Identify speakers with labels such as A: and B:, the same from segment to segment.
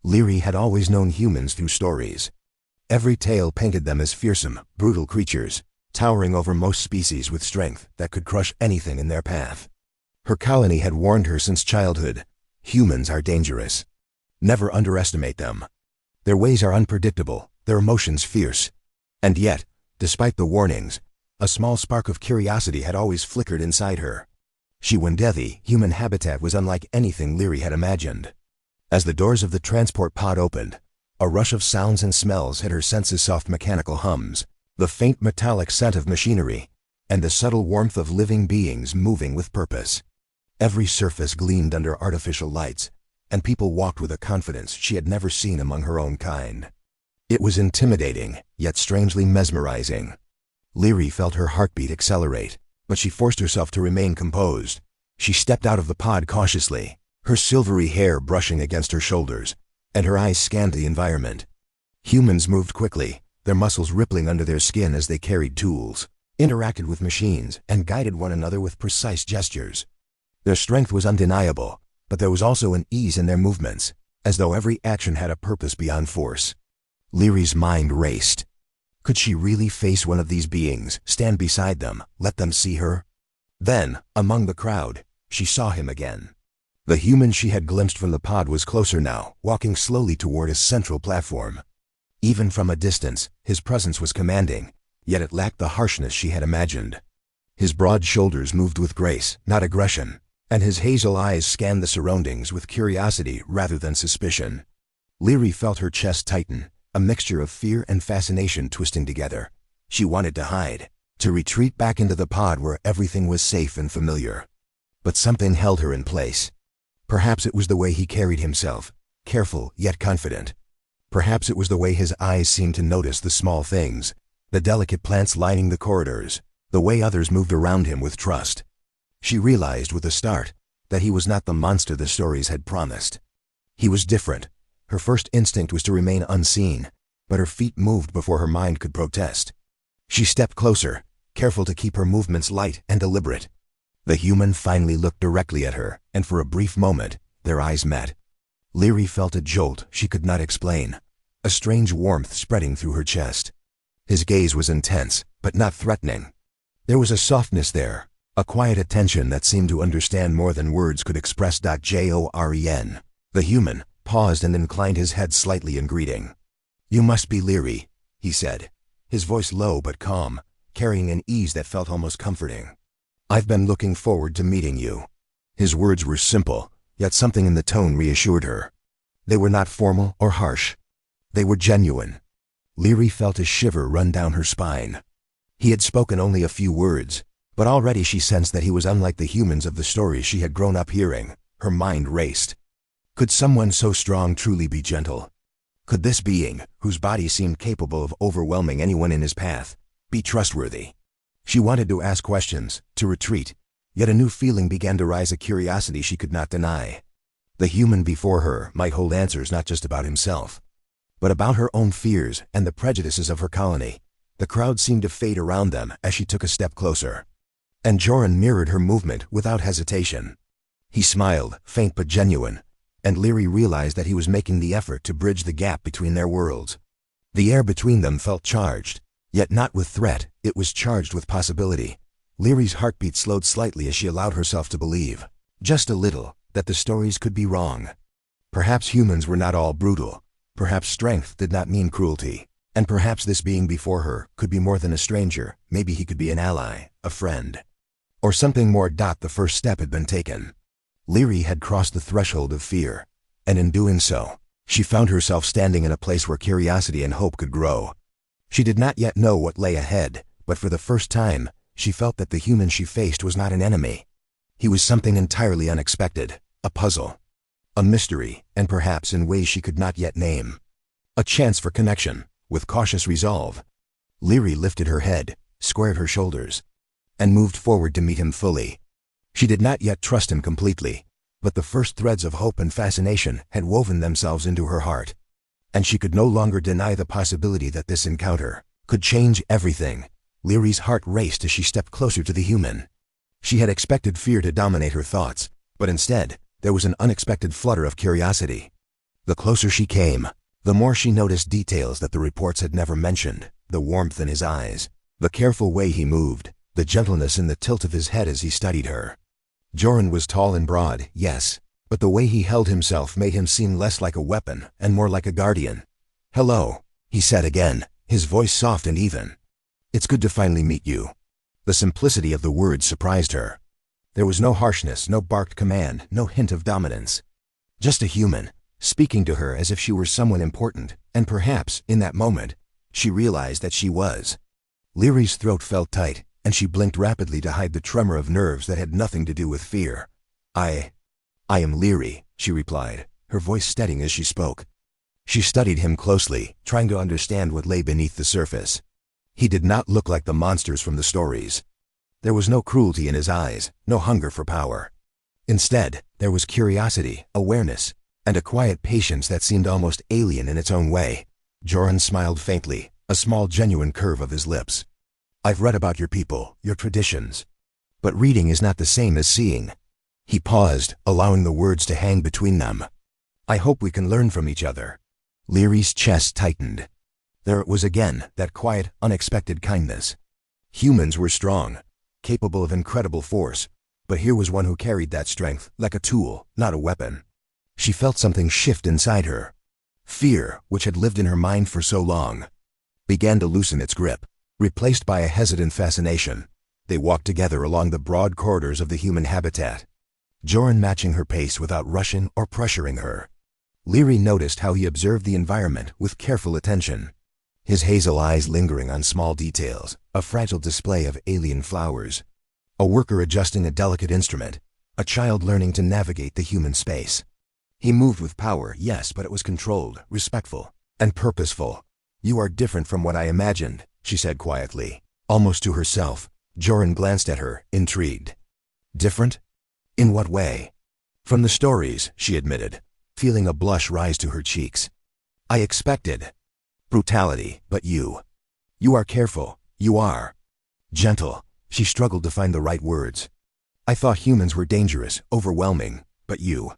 A: Leary had always known humans through stories. Every tale painted them as fearsome, brutal creatures, towering over most species with strength that could crush anything in their path. Her colony had warned her since childhood, humans are dangerous. Never underestimate them. Their ways are unpredictable, their emotions fierce. And yet, despite the warnings, a small spark of curiosity had always flickered inside her. Shiwandethi, human habitat was unlike anything Leary had imagined. As the doors of the transport pod opened, a rush of sounds and smells hit her senses, soft mechanical hums, the faint metallic scent of machinery, and the subtle warmth of living beings moving with purpose. Every surface gleamed under artificial lights, and people walked with a confidence she had never seen among her own kind. It was intimidating, yet strangely mesmerizing. Leary felt her heartbeat accelerate, but she forced herself to remain composed. She stepped out of the pod cautiously, her silvery hair brushing against her shoulders, and her eyes scanned the environment. Humans moved quickly, their muscles rippling under their skin as they carried tools, interacted with machines, and guided one another with precise gestures. Their strength was undeniable, but there was also an ease in their movements, as though every action had a purpose beyond force. Leary's mind raced. Could she really face one of these beings, stand beside them, let them see her? Then, among the crowd, she saw him again. The human she had glimpsed from the pod was closer now, walking slowly toward a central platform. Even from a distance, his presence was commanding, yet it lacked the harshness she had imagined. His broad shoulders moved with grace, not aggression, and his hazel eyes scanned the surroundings with curiosity rather than suspicion. Leary felt her chest tighten, a mixture of fear and fascination twisting together. She wanted to hide, to retreat back into the pod where everything was safe and familiar. But something held her in place. Perhaps it was the way he carried himself, careful yet confident. Perhaps it was the way his eyes seemed to notice the small things, the delicate plants lining the corridors, the way others moved around him with trust. She realized with a start that he was not the monster the stories had promised. He was different. Her first instinct was to remain unseen, but her feet moved before her mind could protest. She stepped closer, careful to keep her movements light and deliberate. The human finally looked directly at her, and for a brief moment, their eyes met. Leary felt a jolt she could not explain, a strange warmth spreading through her chest. His gaze was intense, but not threatening. There was a softness there, a quiet attention that seemed to understand more than words could express. Joren. The human paused and inclined his head slightly in greeting. "You must be Leary," he said, his voice low but calm, carrying an ease that felt almost comforting. "I've been looking forward to meeting you." His words were simple, yet something in the tone reassured her. They were not formal or harsh. They were genuine. Leary felt a shiver run down her spine. He had spoken only a few words, but already she sensed that he was unlike the humans of the stories she had grown up hearing. Her mind raced. Could someone so strong truly be gentle? Could this being, whose body seemed capable of overwhelming anyone in his path, be trustworthy? She wanted to ask questions, to retreat, yet a new feeling began to rise, a curiosity she could not deny. The human before her might hold answers not just about himself, but about her own fears and the prejudices of her colony. The crowd seemed to fade around them as she took a step closer. And Joren mirrored her movement without hesitation. He smiled, faint but genuine, and Leary realized that he was making the effort to bridge the gap between their worlds. The air between them felt charged, yet not with threat, it was charged with possibility. Leary's heartbeat slowed slightly as she allowed herself to believe, just a little, that the stories could be wrong. Perhaps humans were not all brutal, perhaps strength did not mean cruelty, and perhaps this being before her could be more than a stranger. Maybe he could be an ally, a friend, or something more. The first step had been taken. Leary had crossed the threshold of fear, and in doing so, she found herself standing in a place where curiosity and hope could grow. She did not yet know what lay ahead, but for the first time, she felt that the human she faced was not an enemy. He was something entirely unexpected, a puzzle, a mystery, and perhaps in ways she could not yet name. A chance for connection. With cautious resolve, Leary lifted her head, squared her shoulders, and moved forward to meet him fully. She did not yet trust him completely, but the first threads of hope and fascination had woven themselves into her heart, and she could no longer deny the possibility that this encounter could change everything. Leary's heart raced as she stepped closer to the human. She had expected fear to dominate her thoughts, but instead, there was an unexpected flutter of curiosity. The closer she came, the more she noticed details that the reports had never mentioned, the warmth in his eyes, the careful way he moved, the gentleness in the tilt of his head as he studied her. Joran was tall and broad, yes, but the way he held himself made him seem less like a weapon and more like a guardian. "Hello," he said again, his voice soft and even. "It's good to finally meet you." The simplicity of the words surprised her. There was no harshness, no barked command, no hint of dominance. Just a human, speaking to her as if she were someone important, and perhaps, in that moment, she realized that she was. Leary's throat felt tight, and she blinked rapidly to hide the tremor of nerves that had nothing to do with fear. I am Leary," she replied, her voice steadying as she spoke. She studied him closely, trying to understand what lay beneath the surface. He did not look like the monsters from the stories. There was no cruelty in his eyes, no hunger for power. Instead, there was curiosity, awareness, and a quiet patience that seemed almost alien in its own way. Joran smiled faintly, a small genuine curve of his lips. "I've read about your people, your traditions. But reading is not the same as seeing." He paused, allowing the words to hang between them. "I hope we can learn from each other." Leary's chest tightened. There it was again, that quiet, unexpected kindness. Humans were strong, capable of incredible force, but here was one who carried that strength like a tool, not a weapon. She felt something shift inside her. Fear, which had lived in her mind for so long, began to loosen its grip, replaced by a hesitant fascination. They walked together along the broad corridors of the human habitat, Joran matching her pace without rushing or pressuring her. Leary noticed how he observed the environment with careful attention, his hazel eyes lingering on small details, a fragile display of alien flowers, a worker adjusting a delicate instrument, a child learning to navigate the human space. He moved with power, yes, but it was controlled, respectful, and purposeful. "You are different from what I imagined," she said quietly, almost to herself. Joran glanced at her, intrigued. "Different? In what way?" "From the stories," she admitted, feeling a blush rise to her cheeks. "I expected brutality, but you are careful, you are gentle." She struggled to find the right words. "I thought humans were dangerous, overwhelming, but you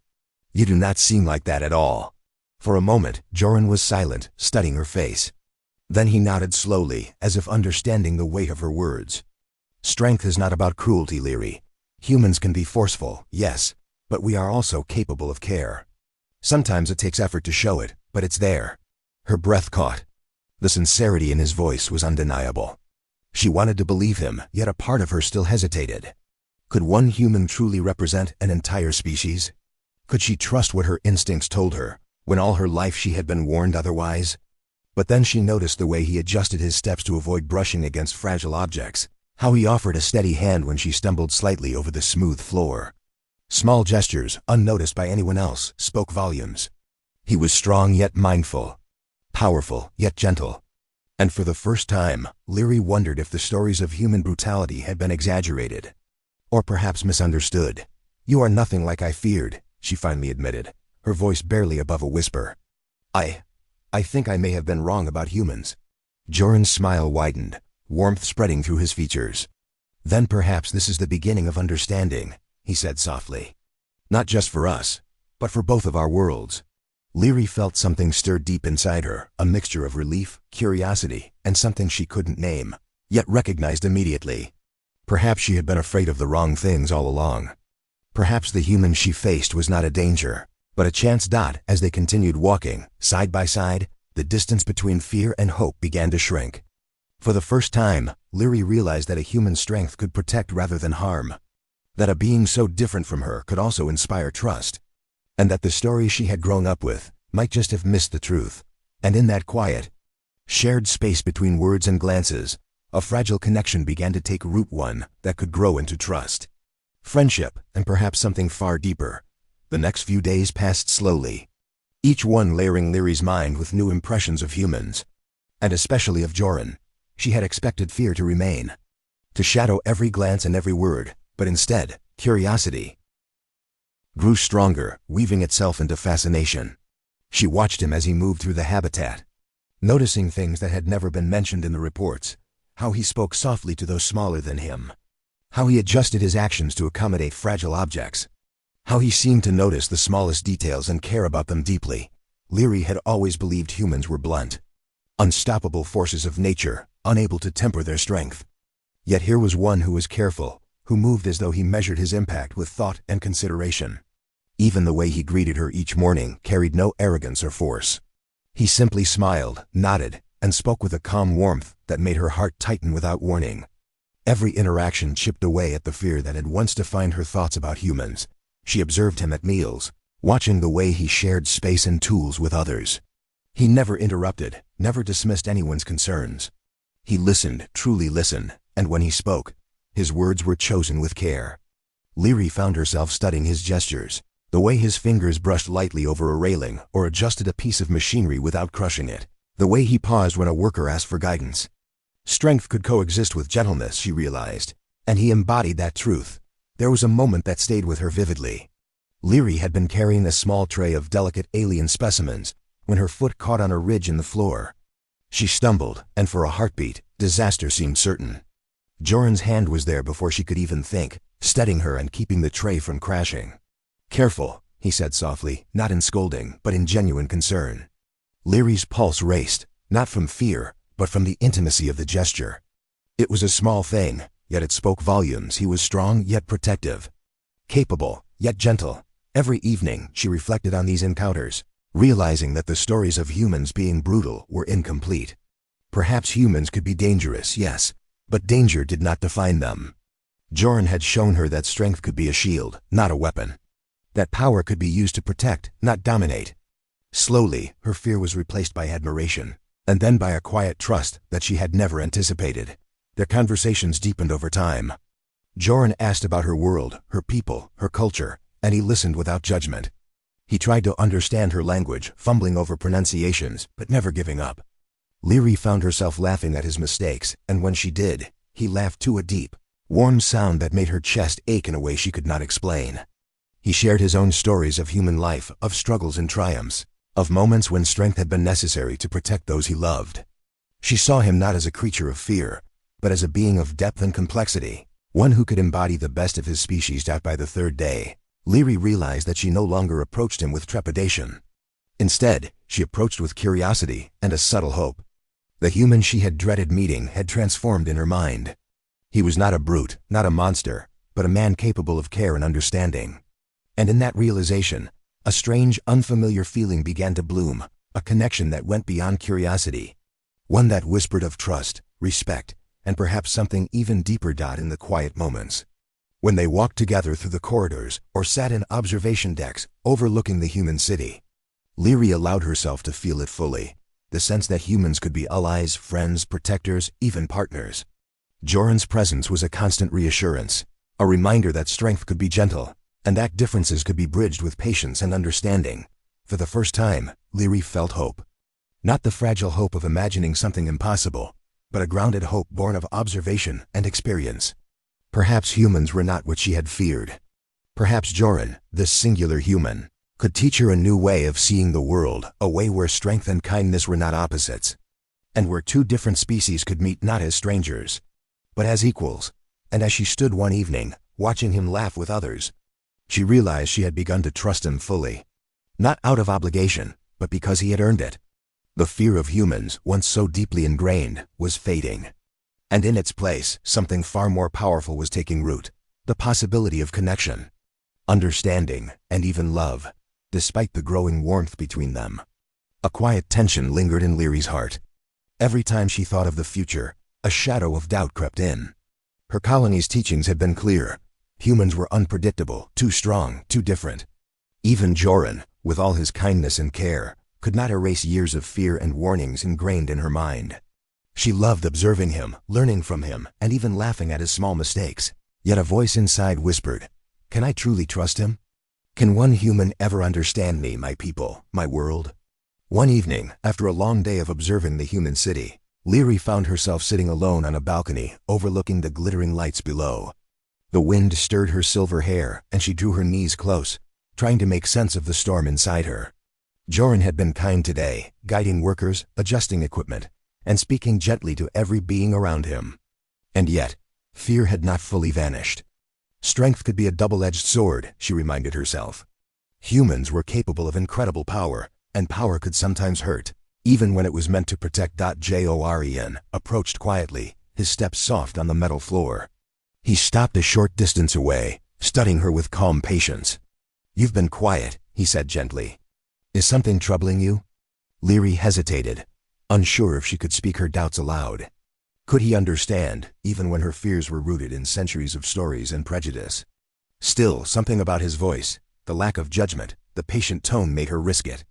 A: do not seem like that at all." For a moment, Joran was silent, studying her face. Then he nodded slowly, as if understanding the weight of her words. "Strength is not about cruelty, Leary. Humans can be forceful, yes, but we are also capable of care. Sometimes it takes effort to show it, but it's there." Her breath caught. The sincerity in his voice was undeniable. She wanted to believe him, yet a part of her still hesitated. Could one human truly represent an entire species? Could she trust what her instincts told her, when all her life she had been warned otherwise? But then she noticed the way he adjusted his steps to avoid brushing against fragile objects, how he offered a steady hand when she stumbled slightly over the smooth floor. Small gestures, unnoticed by anyone else, spoke volumes. He was strong yet mindful, powerful yet gentle. And for the first time, Leary wondered if the stories of human brutality had been exaggerated, or perhaps misunderstood. "You are nothing like I feared," she finally admitted, her voice barely above a whisper. I think I may have been wrong about humans." Joran's smile widened, warmth spreading through his features. "Then perhaps this is the beginning of understanding," he said softly. "Not just for us, but for both of our worlds." Leary felt something stir deep inside her, a mixture of relief, curiosity, and something she couldn't name, yet recognized immediately. Perhaps she had been afraid of the wrong things all along. Perhaps the human she faced was not a danger, but a chance. As they continued walking, side by side, the distance between fear and hope began to shrink. For the first time, Leary realized that a human strength could protect rather than harm, that a being so different from her could also inspire trust, and that the stories she had grown up with might just have missed the truth. And in that quiet, shared space between words and glances, a fragile connection began to take root, one that could grow into trust, friendship, and perhaps something far deeper. The next few days passed slowly, each one layering Leary's mind with new impressions of humans, and especially of Joran. She had expected fear to remain, to shadow every glance and every word, but instead, curiosity grew stronger, weaving itself into fascination. She watched him as he moved through the habitat, noticing things that had never been mentioned in the reports, how he spoke softly to those smaller than him, how he adjusted his actions to accommodate fragile objects, how he seemed to notice the smallest details and care about them deeply. Leary had always believed humans were blunt, unstoppable forces of nature, unable to temper their strength. Yet here was one who was careful, who moved as though he measured his impact with thought and consideration. Even the way he greeted her each morning carried no arrogance or force. He simply smiled, nodded, and spoke with a calm warmth that made her heart tighten without warning. Every interaction chipped away at the fear that had once defined her thoughts about humans. She observed him at meals, watching the way he shared space and tools with others. He never interrupted, never dismissed anyone's concerns. He listened, truly listened, and when he spoke, his words were chosen with care. Leary found herself studying his gestures, the way his fingers brushed lightly over a railing or adjusted a piece of machinery without crushing it, the way he paused when a worker asked for guidance. Strength could coexist with gentleness, she realized, and he embodied that truth. There was a moment that stayed with her vividly. Leary had been carrying a small tray of delicate alien specimens when her foot caught on a ridge in the floor. She stumbled, and for a heartbeat, disaster seemed certain. Joran's hand was there before she could even think, steadying her and keeping the tray from crashing. "Careful," he said softly, not in scolding, but in genuine concern. Leary's pulse raced, not from fear, but from the intimacy of the gesture. It was a small thing, yet it spoke volumes. He was strong yet protective, capable yet gentle. Every evening she reflected on these encounters, realizing that the stories of humans being brutal were incomplete. Perhaps humans could be dangerous, yes, but danger did not define them. Joran had shown her that strength could be a shield, not a weapon. That power could be used to protect, not dominate. Slowly, her fear was replaced by admiration, and then by a quiet trust that she had never anticipated. Their conversations deepened over time. Joran asked about her world, her people, her culture, and he listened without judgment. He tried to understand her language, fumbling over pronunciations, but never giving up. Leary found herself laughing at his mistakes, and when she did, he laughed too, a deep, warm sound that made her chest ache in a way she could not explain. He shared his own stories of human life, of struggles and triumphs, of moments when strength had been necessary to protect those he loved. She saw him not as a creature of fear, but as a being of depth and complexity, one who could embody the best of his species. By the third day, Leary realized that she no longer approached him with trepidation. Instead, she approached with curiosity and a subtle hope. The human she had dreaded meeting had transformed in her mind. He was not a brute, not a monster, but a man capable of care and understanding. And in that realization, a strange, unfamiliar feeling began to bloom, a connection that went beyond curiosity, one that whispered of trust, respect, and perhaps something even deeper. In the quiet moments, when they walked together through the corridors or sat in observation decks overlooking the human city, Leary allowed herself to feel it fully, the sense that humans could be allies, friends, protectors, even partners. Joran's presence was a constant reassurance, a reminder that strength could be gentle, and that differences could be bridged with patience and understanding. For the first time, Leary felt hope. Not the fragile hope of imagining something impossible, but a grounded hope born of observation and experience. Perhaps humans were not what she had feared. Perhaps Joran, this singular human, could teach her a new way of seeing the world, a way where strength and kindness were not opposites, and where two different species could meet not as strangers, but as equals. And as she stood one evening, watching him laugh with others, she realized she had begun to trust him fully. Not out of obligation, but because he had earned it. The fear of humans, once so deeply ingrained, was fading. And in its place, something far more powerful was taking root, the possibility of connection, understanding, and even love. Despite the growing warmth between them, a quiet tension lingered in Leary's heart. Every time she thought of the future, a shadow of doubt crept in. Her colony's teachings had been clear. Humans were unpredictable, too strong, too different. Even Joran, with all his kindness and care, could not erase years of fear and warnings ingrained in her mind. She loved observing him, learning from him, and even laughing at his small mistakes. Yet a voice inside whispered, "Can I truly trust him? Can one human ever understand me, my people, my world?" One evening, after a long day of observing the human city, Leary found herself sitting alone on a balcony overlooking the glittering lights below. The wind stirred her silver hair, and she drew her knees close, trying to make sense of the storm inside her. Joran had been kind today, guiding workers, adjusting equipment, and speaking gently to every being around him. And yet, fear had not fully vanished. Strength could be a double-edged sword, she reminded herself. Humans were capable of incredible power, And power could sometimes hurt, even when it was meant to protect. Joren approached quietly, his steps soft on the metal floor. He stopped a short distance away, studying her with calm patience. "You've been quiet," he said gently. "Is something troubling you?" Leary hesitated, unsure if she could speak her doubts aloud. Could he understand, even when her fears were rooted in centuries of stories and prejudice? Still, something about his voice, the lack of judgment, the patient tone made her risk it.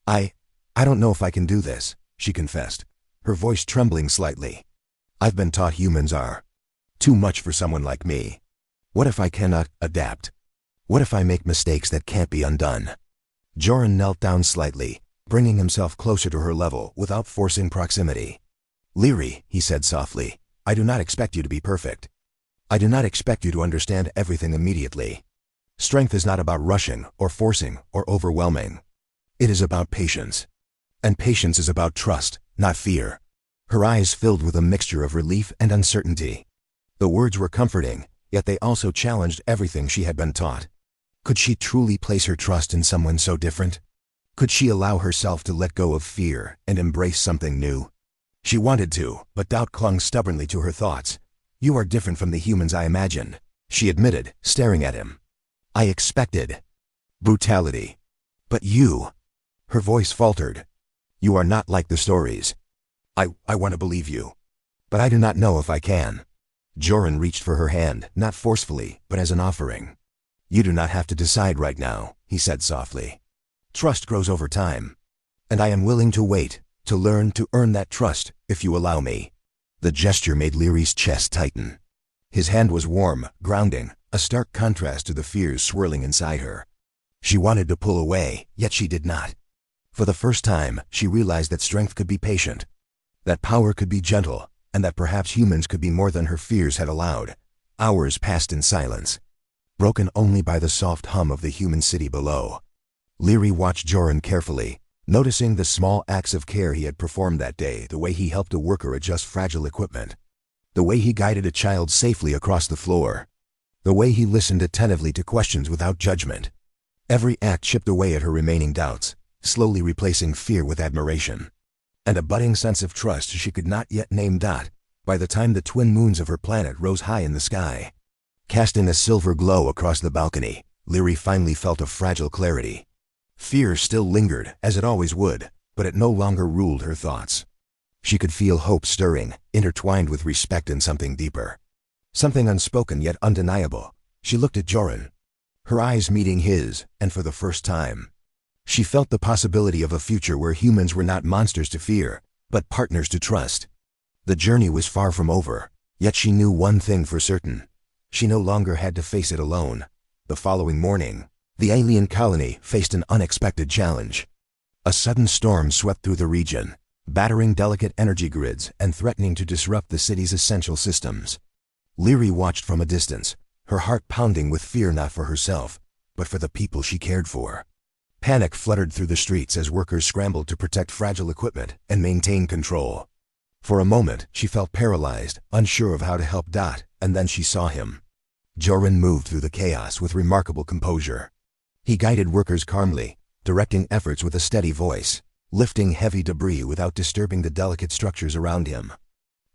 A: I don't know if I can do this," she confessed, her voice trembling slightly. "I've been taught humans are too much for someone like me. What if I cannot adapt? What if I make mistakes that can't be undone?" Joren knelt down slightly, bringing himself closer to her level without forcing proximity. "Leary," he said softly, "I do not expect you to be perfect. I do not expect you to understand everything immediately. Strength is not about rushing or forcing or overwhelming. It is about patience. And patience is about trust, not fear." Her eyes filled with a mixture of relief and uncertainty. The words were comforting, yet they also challenged everything she had been taught. Could she truly place her trust in someone so different? Could she allow herself to let go of fear and embrace something new? She wanted to, but doubt clung stubbornly to her thoughts. "You are different from the humans I imagined," she admitted, staring at him. "I expected brutality. But you—" Her voice faltered. "You are not like the stories. I want to believe you. But I do not know if I can." Joren reached for her hand, not forcefully, but as an offering. "You do not have to decide right now," he said softly. "Trust grows over time. And I am willing to wait, to learn to earn that trust, if you allow me." The gesture made Leary's chest tighten. His hand was warm, grounding, a stark contrast to the fears swirling inside her. She wanted to pull away, yet she did not. For the first time, she realized that strength could be patient, that power could be gentle, and that perhaps humans could be more than her fears had allowed. Hours passed in silence, broken only by the soft hum of the human city below. Leary watched Joren carefully, noticing the small acts of care he had performed that day, the way he helped a worker adjust fragile equipment, the way he guided a child safely across the floor, the way he listened attentively to questions without judgment. Every act chipped away at her remaining doubts, slowly replacing fear with admiration, and a budding sense of trust she could not yet name. By the time the twin moons of her planet rose high in the sky, casting a silver glow across the balcony, Leary finally felt a fragile clarity. Fear still lingered, as it always would, but it no longer ruled her thoughts. She could feel hope stirring, intertwined with respect and something deeper. Something unspoken yet undeniable. She looked at Joren, her eyes meeting his, and for the first time, she felt the possibility of a future where humans were not monsters to fear, but partners to trust. The journey was far from over, yet she knew one thing for certain. She no longer had to face it alone. The following morning, the alien colony faced an unexpected challenge. A sudden storm swept through the region, battering delicate energy grids and threatening to disrupt the city's essential systems. Leary watched from a distance, her heart pounding with fear not for herself, but for the people she cared for. Panic fluttered through the streets as workers scrambled to protect fragile equipment and maintain control. For a moment, she felt paralyzed, unsure of how to help. And then she saw him. Joren moved through the chaos with remarkable composure. He guided workers calmly, directing efforts with a steady voice, lifting heavy debris without disturbing the delicate structures around him.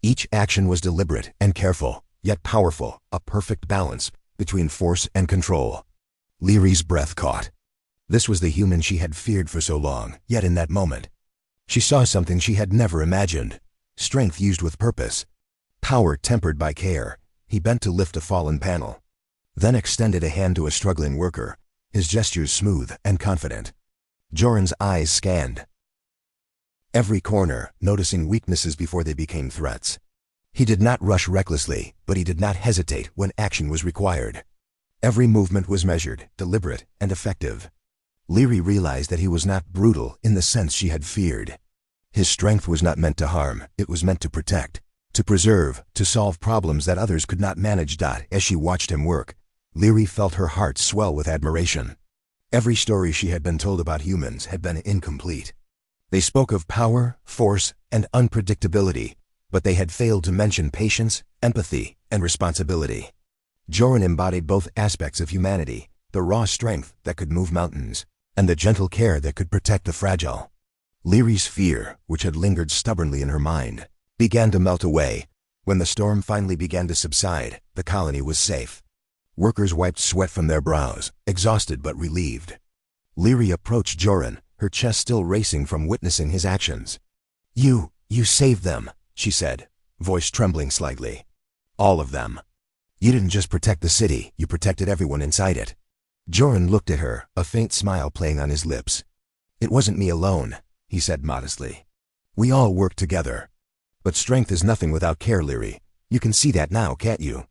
A: Each action was deliberate and careful, yet powerful, a perfect balance between force and control. Leary's breath caught. This was the human she had feared for so long, yet in that moment, she saw something she had never imagined. Strength used with purpose, power tempered by care. He bent to lift a fallen panel, then extended a hand to a struggling worker, his gestures smooth and confident. Joren's eyes scanned every corner, noticing weaknesses before they became threats. He did not rush recklessly, but he did not hesitate when action was required. Every movement was measured, deliberate, and effective. Leary realized that he was not brutal in the sense she had feared. His strength was not meant to harm, it was meant to protect, to preserve, to solve problems that others could not manage. As she watched him work, Leary felt her heart swell with admiration. Every story she had been told about humans had been incomplete. They spoke of power, force, and unpredictability, but they had failed to mention patience, empathy, and responsibility. Joren embodied both aspects of humanity, the raw strength that could move mountains, and the gentle care that could protect the fragile. Leary's fear, which had lingered stubbornly in her mind, began to melt away. When the storm finally began to subside, the colony was safe. Workers wiped sweat from their brows, exhausted but relieved. Leary approached Joran, her chest still racing from witnessing his actions. You saved them," she said, voice trembling slightly. "All of them. You didn't just protect the city, you protected everyone inside it." Joran looked at her, a faint smile playing on his lips. "It wasn't me alone," he said modestly. "We all worked together. But strength is nothing without care, Leary. You can see that now, can't you?"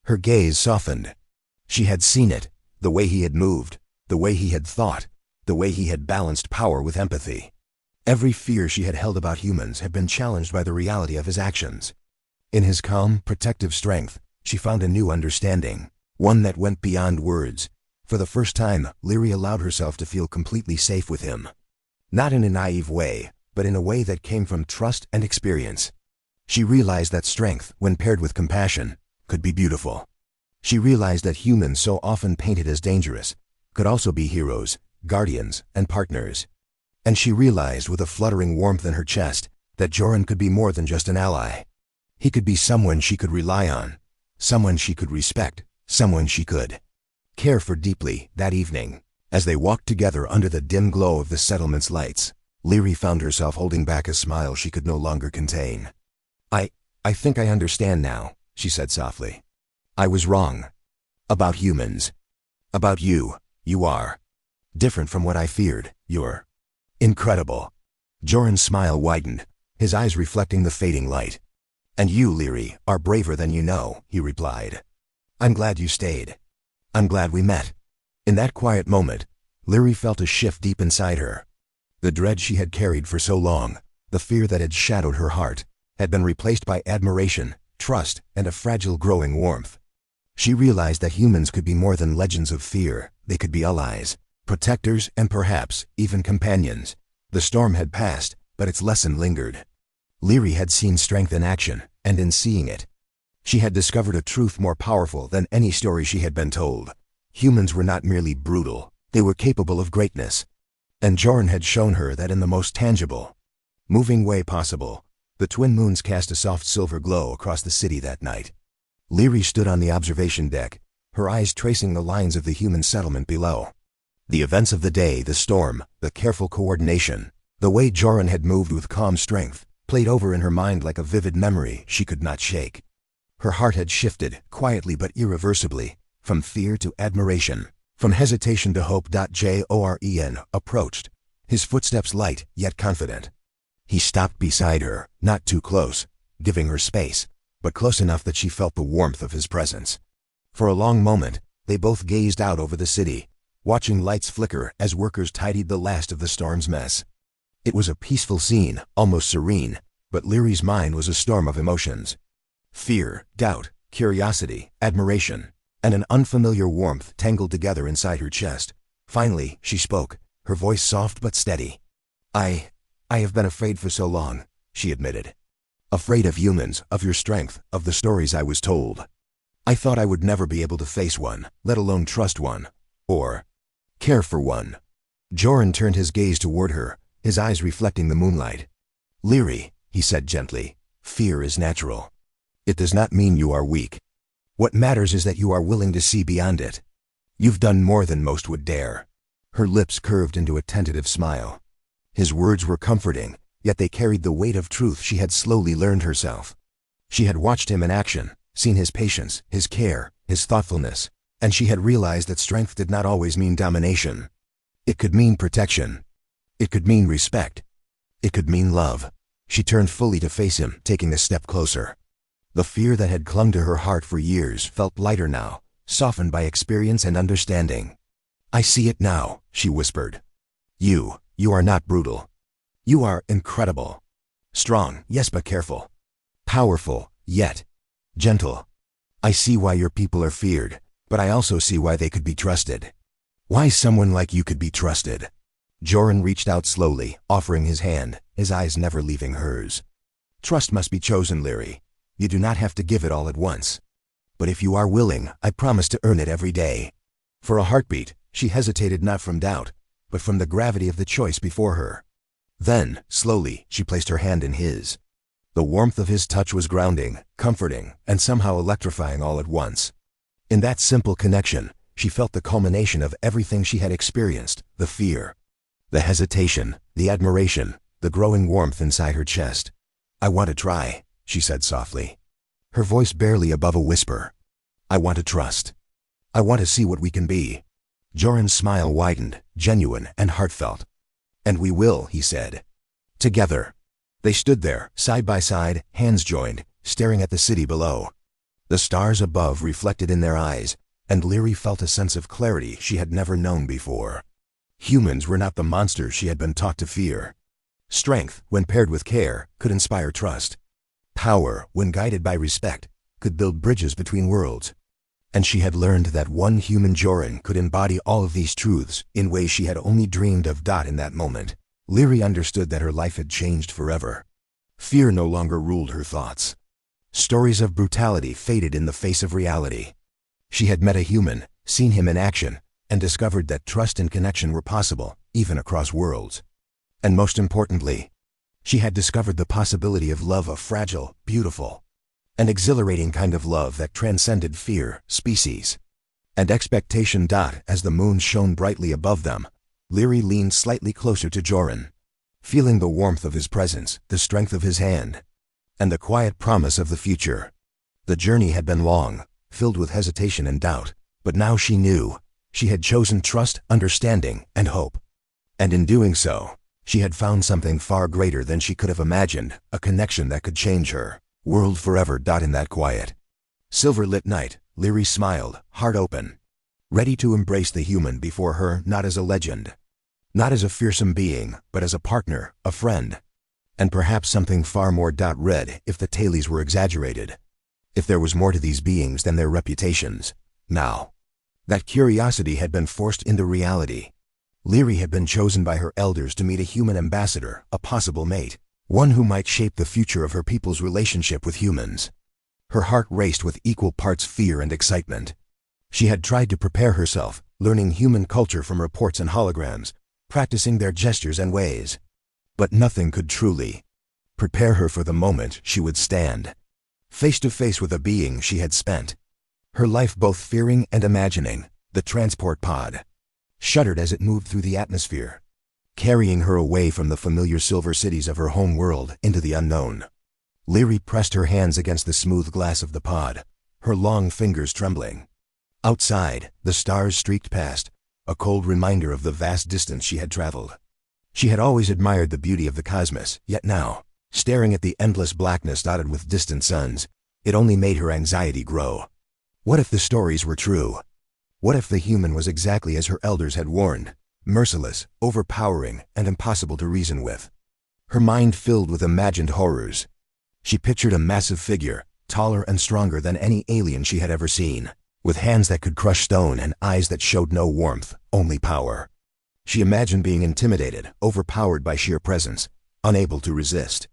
A: Her gaze softened. She had seen it, the way he had moved, the way he had thought, the way he had balanced power with empathy. Every fear she had held about humans had been challenged by the reality of his actions. In his calm, protective strength, she found a new understanding, one that went beyond words. For the first time, Leary allowed herself to feel completely safe with him. Not in a naive way, but in a way that came from trust and experience. She realized that strength, when paired with compassion, could be beautiful. She realized that humans so often painted as dangerous could also be heroes, guardians, and partners. And she realized with a fluttering warmth in her chest that Joran could be more than just an ally. He could be someone she could rely on, someone she could respect, someone she could care for deeply. That evening, as they walked together under the dim glow of the settlement's lights, Leary found herself holding back a smile she could no longer contain. I think I understand now," she said softly. "I was wrong. About humans. About you. You are different from what I feared. You're incredible." Joran's smile widened, his eyes reflecting the fading light. "And you, Leary, are braver than you know," he replied. "I'm glad you stayed. I'm glad we met." In that quiet moment, Leary felt a shift deep inside her. The dread she had carried for so long, the fear that had shadowed her heart, had been replaced by admiration, trust, and a fragile growing warmth. She realized that humans could be more than legends of fear. They could be allies, protectors, and perhaps even companions. The storm had passed, but its lesson lingered. Leary had seen strength in action, and in seeing it, she had discovered a truth more powerful than any story she had been told. Humans were not merely brutal, they were capable of greatness. And Joran had shown her that in the most tangible, moving way possible. The twin moons cast a soft silver glow across the city that night. Leary stood on the observation deck, her eyes tracing the lines of the human settlement below. The events of the day, the storm, the careful coordination, the way Joran had moved with calm strength, played over in her mind like a vivid memory she could not shake. Her heart had shifted, quietly but irreversibly, from fear to admiration, from hesitation to hope. Joran approached, his footsteps light yet confident. He stopped beside her, not too close, giving her space, but close enough that she felt the warmth of his presence. For a long moment, they both gazed out over the city, watching lights flicker as workers tidied the last of the storm's mess. It was a peaceful scene, almost serene, but Leary's mind was a storm of emotions. Fear, doubt, curiosity, admiration, and an unfamiliar warmth tangled together inside her chest. Finally, she spoke, her voice soft but steady. I have been afraid for so long," she admitted. "Afraid of humans, of your strength, of the stories I was told. I thought I would never be able to face one, let alone trust one, or care for one." Joran turned his gaze toward her, his eyes reflecting the moonlight. "Leary," he said gently, "fear is natural. It does not mean you are weak. What matters is that you are willing to see beyond it. You've done more than most would dare." Her lips curved into a tentative smile. His words were comforting, yet they carried the weight of truth she had slowly learned herself. She had watched him in action, seen his patience, his care, his thoughtfulness, and she had realized that strength did not always mean domination. It could mean protection. It could mean respect. It could mean love. She turned fully to face him, taking a step closer. The fear that had clung to her heart for years felt lighter now, softened by experience and understanding. "I see it now," she whispered. You are not brutal. You are incredible. Strong, yes, but careful. Powerful, yet gentle. I see why your people are feared, but I also see why they could be trusted. Why someone like you could be trusted." Joran reached out slowly, offering his hand, his eyes never leaving hers. "Trust must be chosen, Leary. You do not have to give it all at once. But if you are willing, I promise to earn it every day." For a heartbeat, she hesitated, not from doubt, but from the gravity of the choice before her. Then, slowly, she placed her hand in his. The warmth of his touch was grounding, comforting, and somehow electrifying all at once. In that simple connection, she felt the culmination of everything she had experienced, the fear, the hesitation, the admiration, the growing warmth inside her chest. "I want to try," she said softly, her voice barely above a whisper. "I want to trust. I want to see what we can be." Joran's smile widened, genuine and heartfelt. "And we will," he said. Together. They stood there, side by side, hands joined, staring at the city below. The stars above reflected in their eyes, and Leary felt a sense of clarity she had never known before. Humans were not the monsters she had been taught to fear. Strength, when paired with care, could inspire trust. Power, when guided by respect, could build bridges between worlds. And she had learned that one human Joran could embody all of these truths in ways she had only dreamed of. In that moment, Leary understood that her life had changed forever. Fear no longer ruled her thoughts. Stories of brutality faded in the face of reality. She had met a human, seen him in action, and discovered that trust and connection were possible, even across worlds. And most importantly, she had discovered the possibility of love, a fragile, beautiful, an exhilarating kind of love that transcended fear, species, and expectation. As the moon shone brightly above them, Leary leaned slightly closer to Joran, feeling the warmth of his presence, the strength of his hand, and the quiet promise of the future. The journey had been long, filled with hesitation and doubt, but now she knew. She had chosen trust, understanding, and hope. And in doing so, she had found something far greater than she could have imagined, a connection that could change her world forever. In that quiet, silver-lit night, Leary smiled, heart open, ready to embrace the human before her, not as a legend, not as a fearsome being, but as a partner, a friend, and perhaps something far more. Read if the tales were exaggerated, if there was more to these beings than their reputations. Now, that curiosity had been forced into reality. Leary had been chosen by her elders to meet a human ambassador, a possible mate, one who might shape the future of her people's relationship with humans. Her heart raced with equal parts fear and excitement. She had tried to prepare herself, learning human culture from reports and holograms, practicing their gestures and ways. But nothing could truly prepare her for the moment she would stand face to face with a being she had spent her life both fearing and imagining. The transport pod shuddered as it moved through the atmosphere, carrying her away from the familiar silver cities of her home world into the unknown. Leary pressed her hands against the smooth glass of the pod, her long fingers trembling. Outside, the stars streaked past, a cold reminder of the vast distance she had traveled. She had always admired the beauty of the cosmos, yet now, staring at the endless blackness dotted with distant suns, it only made her anxiety grow. What if the stories were true? What if the human was exactly as her elders had warned, merciless, overpowering, and impossible to reason with? Her mind filled with imagined horrors. She pictured a massive figure, taller and stronger than any alien she had ever seen, with hands that could crush stone and eyes that showed no warmth, only power. She imagined being intimidated, overpowered by sheer presence, unable to resist.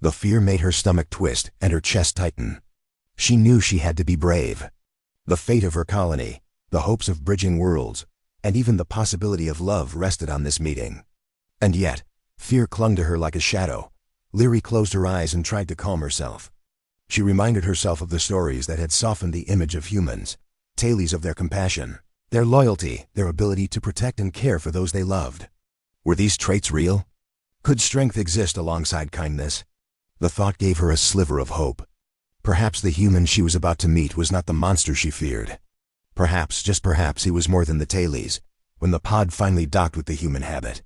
A: The fear made her stomach twist and her chest tighten. She knew she had to be brave. The fate of her colony, the hopes of bridging worlds, and even the possibility of love rested on this meeting. And yet, fear clung to her like a shadow. Leary closed her eyes and tried to calm herself. She reminded herself of the stories that had softened the image of humans, tales of their compassion, their loyalty, their ability to protect and care for those they loved. Were these traits real? Could strength exist alongside kindness? The thought gave her a sliver of hope. Perhaps the human she was about to meet was not the monster she feared. Perhaps, just perhaps, he was more than the tales. When the pod finally docked with the human habit,